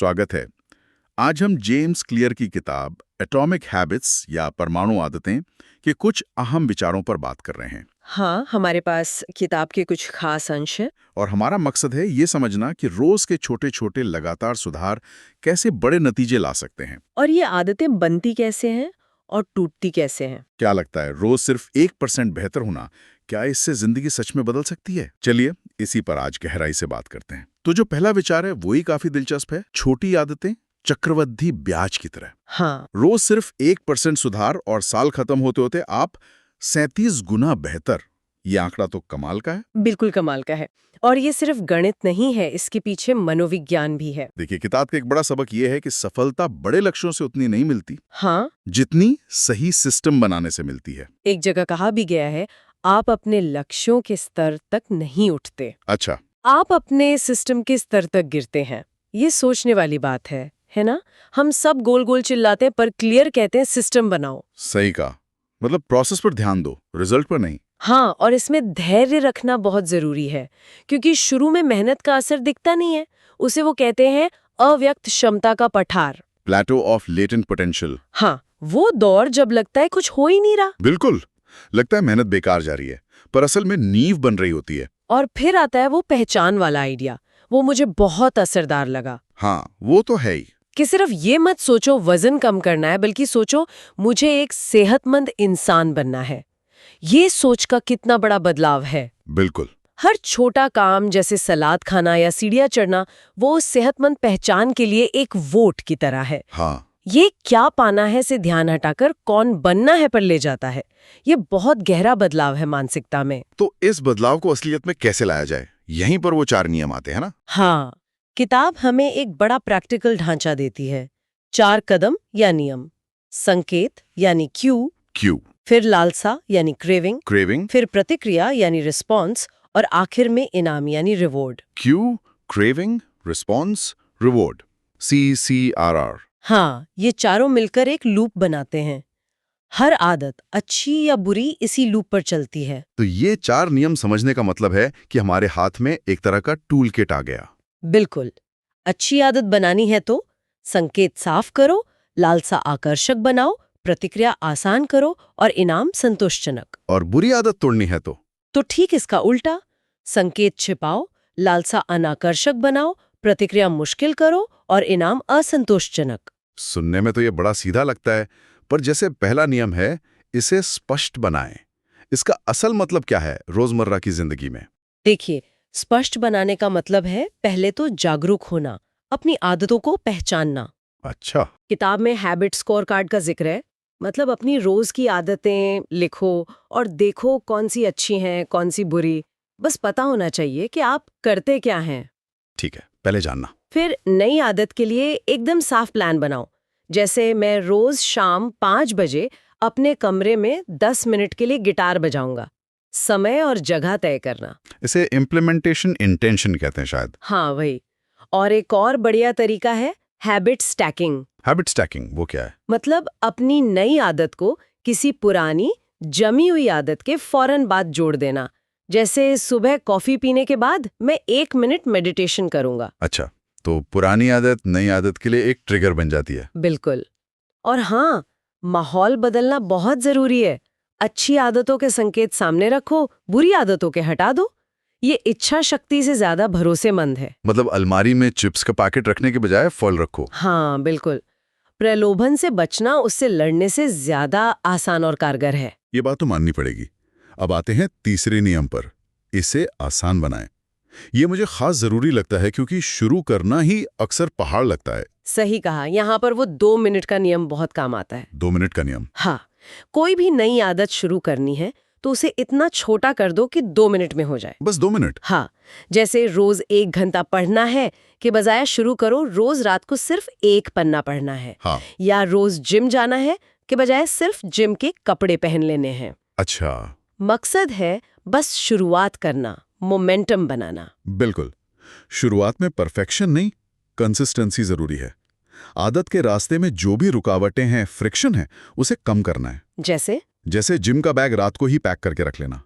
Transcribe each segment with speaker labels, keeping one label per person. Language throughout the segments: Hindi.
Speaker 1: स्वागत है। आज हम जेम्स क्लियर की किताब एटॉमिक हैबिट्स या परमाणु आदतें के कुछ अहम विचारों पर बात कर रहे हैं।
Speaker 2: हाँ, हमारे पास किताब के कुछ खास अंश हैं।
Speaker 1: और हमारा मकसद है ये समझना कि रोज के छोटे छोटे लगातार सुधार कैसे बड़े नतीजे ला सकते हैं।
Speaker 2: और ये आदतें बनती कैसे हैं और टूटती कैसे हैं।
Speaker 1: क्या लगता है, रोज सिर्फ 1% बेहतर होना, क्या इससे जिंदगी सच में बदल सकती है? चलिए इसी पर आज गहराई से बात करते हैं। तो जो पहला विचार है वही काफी दिलचस्प है। छोटी आदतें चक्रवृद्धि ब्याज की तरह।
Speaker 2: हाँ,
Speaker 1: रोज सिर्फ 1% सुधार और साल खत्म होते होते आप 37 गुना बेहतर। ये आंकड़ा तो कमाल का है।
Speaker 2: बिल्कुल कमाल का है। और ये सिर्फ गणित नहीं है, इसके पीछे मनोविज्ञान भी है।
Speaker 1: देखिए, किताब का एक बड़ा सबक ये है कि सफलता बड़े लक्ष्यों से उतनी नहीं मिलती
Speaker 2: हाँ,
Speaker 1: जितनी सही सिस्टम बनाने से मिलती है।
Speaker 2: एक जगह कहा भी गया है, आप अपने लक्ष्यों के स्तर तक नहीं उठते,
Speaker 1: अच्छा,
Speaker 2: आप अपने सिस्टम के स्तर तक गिरते हैं। ये सोचने वाली बात है ना? हम सब गोल गोल चिल्लाते हैं, पर क्लियर कहते हैं सिस्टम बनाओ।
Speaker 1: सही कहा। मतलब प्रोसेस पर ध्यान दो, रिजल्ट पर नहीं।
Speaker 2: हाँ, और इसमें धैर्य रखना बहुत जरूरी है, क्योंकि शुरू में मेहनत का असर दिखता नहीं है। उसे वो कहते हैं अव्यक्त क्षमता का पठार।
Speaker 1: प्लेटो ऑफ लेटेंट पोटेंशियल।
Speaker 2: हाँ, वो दौर जब लगता है कुछ हो ही नहीं रहा।
Speaker 1: बिल्कुल, लगता है मेहनत बेकार जा रही है, पर असल में नींव बन रही होती है।
Speaker 2: और फिर आता है वो पहचान वाला आइडिया। वो मुझे बहुत असरदार लगा।
Speaker 1: हाँ, वो तो है ही।
Speaker 2: कि सिर्फ ये मत सोचो वजन कम करना है, बल्कि सोचो मुझे एक सेहतमंद इंसान बनना है। ये सोच का कितना बड़ा बदलाव है।
Speaker 1: बिल्कुल।
Speaker 2: हर छोटा काम जैसे सलाद खाना या सीढ़ियां चढ़ना, वो उस सेहतमंद पहचान के लिए एक वोट की तरह है।
Speaker 1: हाँ,
Speaker 2: ये क्या पाना है से ध्यान हटाकर कौन बनना है पर ले जाता है। ये बहुत गहरा बदलाव है मानसिकता में।
Speaker 1: तो इस बदलाव को असलियत में कैसे लाया जाए, यहीं पर वो 4 नियम आते हैं ना।
Speaker 2: हाँ, किताब हमें एक बड़ा प्रैक्टिकल ढांचा देती है। 4 कदम या नियम। संकेत यानी क्यू, फिर लालसा यानी
Speaker 1: क्रेविंग,
Speaker 2: फिर प्रतिक्रिया यानी रिस्पॉन्स, और आखिर में इनाम यानी reward.
Speaker 1: Q, craving, response, reward, CCRR।
Speaker 2: हाँ, ये चारों मिलकर एक लूप बनाते हैं। हर आदत अच्छी या बुरी इसी लूप पर चलती है।
Speaker 1: तो ये 4 नियम समझने का मतलब है कि हमारे हाथ में एक तरह का टूल किट आ गया।
Speaker 2: बिल्कुल। अच्छी आदत बनानी है तो संकेत साफ करो, लालसा आकर्षक बनाओ, प्रतिक्रिया आसान करो और इनाम संतोषजनक।
Speaker 1: और बुरी आदत तोड़नी है
Speaker 2: तो ठीक इसका उल्टा, संकेत छिपाओ, लालसा अनाकर्षक बनाओ, प्रतिक्रिया मुश्किल करो और इनाम असंतोषजनक।
Speaker 1: सुनने में तो ये बड़ा सीधा लगता है, पर जैसे पहला नियम है, इसे स्पष्ट बनाएं। इसका असल मतलब क्या है रोजमर्रा की जिंदगी में?
Speaker 2: देखिए, स्पष्ट बनाने का मतलब है पहले तो जागरूक होना, अपनी आदतों को पहचानना।
Speaker 1: अच्छा।
Speaker 2: किताब में हैबिट स्कोर कार्ड का जिक्र है। मतलब अपनी रोज की आदतें लिखो और देखो कौन सी अच्छी हैं, कौन सी बुरी। बस पता होना चाहिए कि आप करते क्या हैं।
Speaker 1: ठीक है, पहले जानना।
Speaker 2: फिर नई आदत के लिए एकदम साफ प्लान बनाओ। जैसे मैं रोज शाम 5 बजे अपने कमरे में 10 मिनट के लिए गिटार बजाऊंगा। समय और जगह तय करना।
Speaker 1: इसे इम्प्लीमेंटेशन इंटेंशन कहते हैं शायद।
Speaker 2: हाँ, वही। और एक और बढ़िया तरीका है हैबिट स्टैकिंग।
Speaker 1: हैबिट स्टैकिंग वो क्या है?
Speaker 2: मतलब अपनी नई आदत को किसी पुरानी जमी हुई आदत के फौरन बाद जोड़ देना। जैसे सुबह कॉफी पीने के बाद मैं 1 मिनट मेडिटेशन करूंगा।
Speaker 1: अच्छा, तो पुरानी आदत नई आदत के लिए एक ट्रिगर बन जाती है।
Speaker 2: बिल्कुल। और हाँ, माहौल बदलना बहुत जरूरी है। अच्छी आदतों के संकेत सामने रखो, बुरी आदतों के हटा दो। ये इच्छा शक्ति से ज्यादा भरोसेमंद है।
Speaker 1: मतलब अलमारी में चिप्स का पैकेट रखने के बजाय फल रखो।
Speaker 2: हाँ, बिल्कुल। प्रलोभन से बचना उससे लड़ने से ज्यादा आसान और कारगर है।
Speaker 1: ये बात तो माननी पड़ेगी। अब आते हैं तीसरे नियम पर, इसे आसान बनाएं। ये मुझे खास जरूरी लगता है क्योंकि शुरू करना ही अक्सर पहाड़ लगता है।
Speaker 2: सही कहा। यहाँ पर वो 2 मिनट का नियम बहुत काम आता है।
Speaker 1: 2 मिनट का नियम।
Speaker 2: हाँ, कोई भी नई आदत शुरू करनी है तो उसे इतना छोटा कर दो कि 2 मिनट में हो जाए।
Speaker 1: बस 2 मिनट।
Speaker 2: हाँ, जैसे रोज 1 घंटा पढ़ना है के बजाय शुरू करो रोज रात को सिर्फ 1 पन्ना पढ़ना है।
Speaker 1: हाँ।
Speaker 2: या रोज जिम जाना है के बजाय सिर्फ जिम के कपड़े पहन लेने हैं।
Speaker 1: अच्छा।
Speaker 2: मकसद है बस शुरुआत करना, मोमेंटम बनाना।
Speaker 1: बिल्कुल। शुरुआत में परफेक्शन नहीं, कंसिस्टेंसी जरूरी है। आदत के रास्ते में जो भी रुकावटें हैं, फ्रिक्शन है, उसे कम करना है।
Speaker 2: जैसे
Speaker 1: जिम का बैग रात को ही पैक करके रख लेना,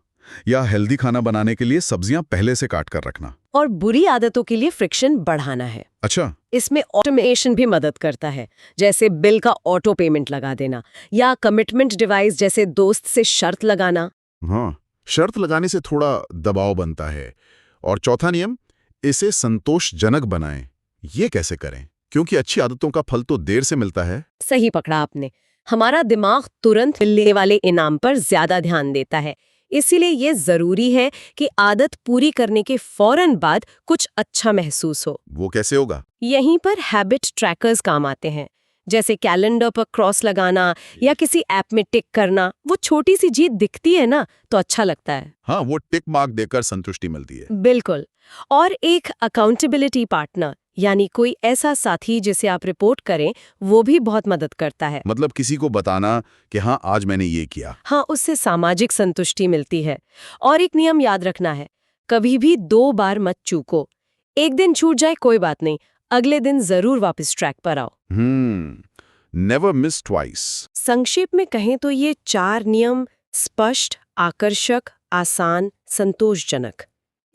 Speaker 1: या हेल्दी खाना बनाने के लिए सब्जियां पहले से काट कर रखना।
Speaker 2: और बुरी आदतों के लिए फ्रिक्शन बढ़ाना है।
Speaker 1: अच्छा।
Speaker 2: इसमें ऑटोमेशन भी मदद करता है, जैसे बिल का ऑटो पेमेंट लगा देना या कमिटमेंट डिवाइस जैसे दोस्त से शर्त लगाना।
Speaker 3: हाँ, शर्त लगाने से थोड़ा दबाव बनता है। और चौथा नियम, इसे संतोषजनक बनाएं। ये कैसे करें? क्योंकि अच्छी आदतों का फल तो देर से मिलता है।
Speaker 2: सही पकड़ा आपने। हमारा दिमाग तुरंत मिलने वाले इनाम पर ज्यादा ध्यान देता है, इसीलिए ये जरूरी है कि आदत पूरी करने के फौरन बाद कुछ अच्छा महसूस हो।
Speaker 3: वो कैसे होगा?
Speaker 2: यहीं पर हैबिट ट्रैकर्स काम आते हैं, जैसे कैलेंडर पर क्रॉस लगाना या किसी ऐप में टिक करना। वो छोटी सी जीत दिखती है ना, तो अच्छा लगता है।
Speaker 3: हाँ, वो टिक मार्क देकर संतुष्टि मिलती है।
Speaker 2: बिल्कुल। और एक अकाउंटेबिलिटी पार्टनर, यानी कोई ऐसा साथी जिसे आप रिपोर्ट करें, वो भी बहुत मदद करता है।
Speaker 3: मतलब किसी को बताना कि हाँ, आज मैंने ये किया।
Speaker 2: हाँ, उससे सामाजिक संतुष्टि मिलती है। और एक नियम याद रखना है, कभी भी 2 बार मत चूको। एक दिन छूट जाए कोई बात नहीं, अगले दिन जरूर वापस ट्रैक पर आओ।
Speaker 3: Never miss twice.
Speaker 2: संक्षेप में कहें तो ये 4 नियम स्पष्ट, आकर्षक, आसान, संतोषजनक,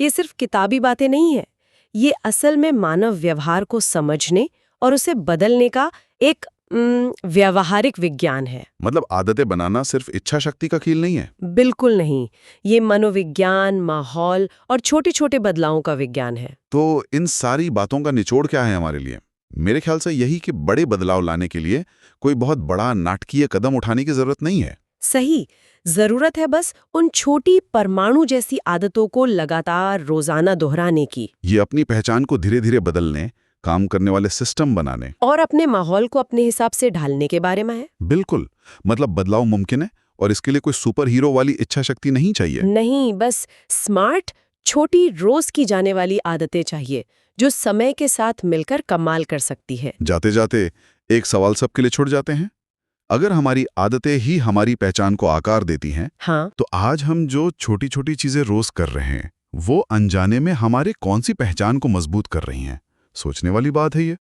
Speaker 2: ये सिर्फ किताबी बातें नहीं है। ये असल में मानव व्यवहार को समझने और उसे बदलने का एक व्यावहारिक विज्ञान है।
Speaker 3: मतलब आदतें बनाना सिर्फ इच्छा शक्ति का खेल नहीं है।
Speaker 2: बिल्कुल नहीं, ये मनोविज्ञान, माहौल और छोटे छोटे बदलावों का विज्ञान है।
Speaker 3: तो इन सारी बातों का निचोड़ क्या है हमारे लिए? मेरे ख्याल से यही कि बड़े बदलाव लाने के लिए कोई बहुत बड़ा नाटकीय कदम उठाने की जरूरत नहीं है।
Speaker 2: सही, जरूरत है बस उन छोटी परमाणु जैसी आदतों को लगातार रोजाना दोहराने की।
Speaker 3: ये अपनी पहचान को धीरे धीरे बदलने, काम करने वाले सिस्टम बनाने
Speaker 2: और अपने माहौल को अपने हिसाब से ढालने के बारे में है।
Speaker 3: बिल्कुल। मतलब बदलाव मुमकिन है और इसके लिए कोई सुपर हीरो वाली इच्छा शक्ति नहीं चाहिए।
Speaker 2: नहीं, बस स्मार्ट, छोटी, रोज की जाने वाली आदतें चाहिए, जो समय के साथ मिलकर कमाल कर सकती है।
Speaker 3: जाते जाते एक सवाल सबके लिए छुड़ जाते हैं। अगर हमारी आदतें ही हमारी पहचान को आकार देती हैं,
Speaker 2: हाँ,
Speaker 3: तो आज हम जो छोटी छोटी चीजें रोज कर रहे हैं, वो अनजाने में हमारे कौन सी पहचान को मजबूत कर रही हैं? सोचने वाली बात है ये।